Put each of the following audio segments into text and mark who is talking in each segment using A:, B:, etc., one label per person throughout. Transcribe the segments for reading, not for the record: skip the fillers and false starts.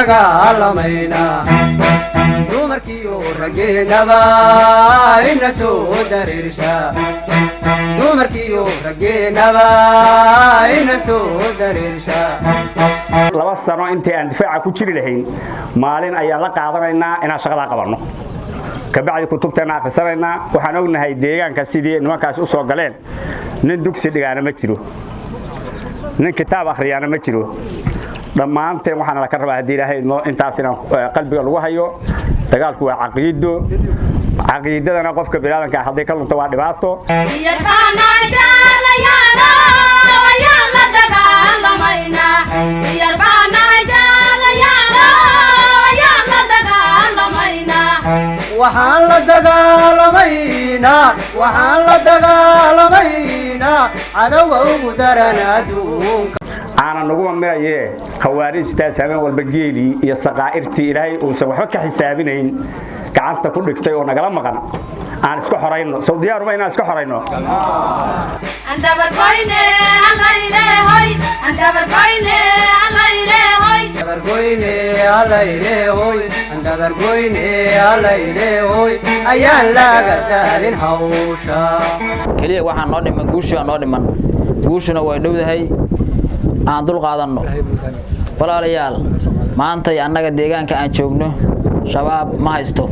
A: وانتقالمينا dumarkiyo rageynaba ina soo dareersha dumarkiyo rageynaba ina soo dareersha
B: laba sano intii aan difaaca ku jiri lahayn maalin ayaan la qaadanaynaa inaan shaqada qabanno kabacdi kutubteena akhrisanayna waxaan ognahay deegaanka sidii nimankaas u soo galeen nin dugsi dhigaana ma jiro nin kitaab akhriyana ma jiro dhammaanteen waxaan la ka rabaa hadii ilaahay intaas inaan qalbiga lagu hayo dagaalku waa caqiidadana qofka bilaadanka haday ka lunta waa dhibaato waxaan la dagaalamaynaa cadawga ugu daran adduunka أنا نقول مريء خوارج تسامح والبجيلي يسقائرتي إلهي وسوحك كحسابين كعنت كل كتير ونقلم مكان أنا اسكو حرينه سعودية رومينا اسكو حرينه
C: أنت بركويني على إلهي أنت بركويني على إلهي
A: بركويني على إلهي أنت بركويني على إلهي أيان لا قدرين حوشا
D: كليه waxaan noo dhiman guushuna way dhowdahay aan dul qaadano walaalayaal maanta annaga deegaanka aan joogno shabaab ma haysto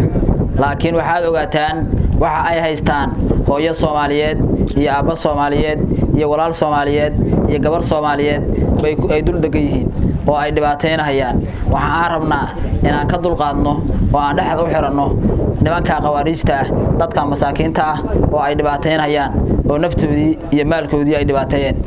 D: laakiin waxaad ogaataan waxa ay haystaan hooyo Soomaaliyeed iyo aabba Soomaaliyeed iyo walaal Soomaaliyeed iyo gabar Soomaaliyeed ay dul degan yihiin oo ay dhibaateynayaan waxa aan rabnaa inaan ka dul qaadno oo aan dhaxda u xiranno nimanka qawaariista ah dadka masaakiinta ah oo ay dhibaateynayaan oo naftoodii iyo maalkoodii ay dhibaateeyeen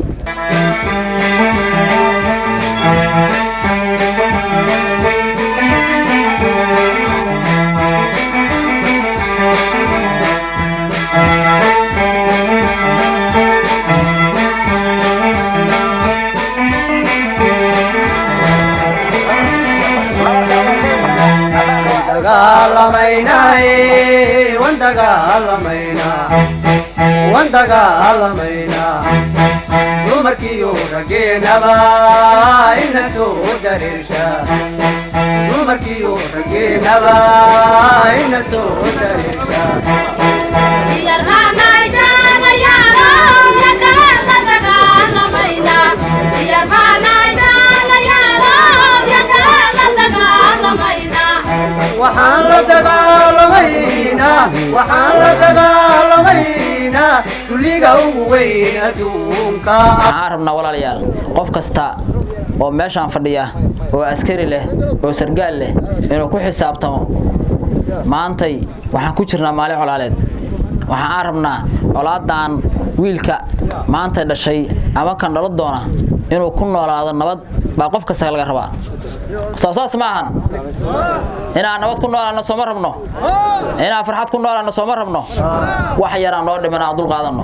A: وانتقالمينا dumarkiyo rageynaba ina soo dareersha dumarkiyo rageynaba ina soo dareersha waxaan la dagaalamaynaa duliga ugu weyn adduunka
D: waxaan rabnaa walaalayaal qof kasta oo meeshaan fadhiya oo askari leh oo sargaal leh inuu ku xisaabtamo maantay waxaan ku jirnaa maalin colaaleed waxaan rabnaa colaadan wiilka maanta dhashay ama kan dhalo doona inuu ku noolaado nabad baa qof kasta laga rabaa saas maahan inaan nabad ku noolaano soo ma rabno inaan farxad ku noolaano soo ma rabno wax yar aan noo dhimanaa dul qaadano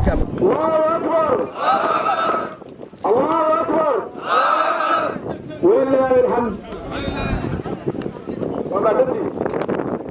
E: Allahu akbar walillahi alhamd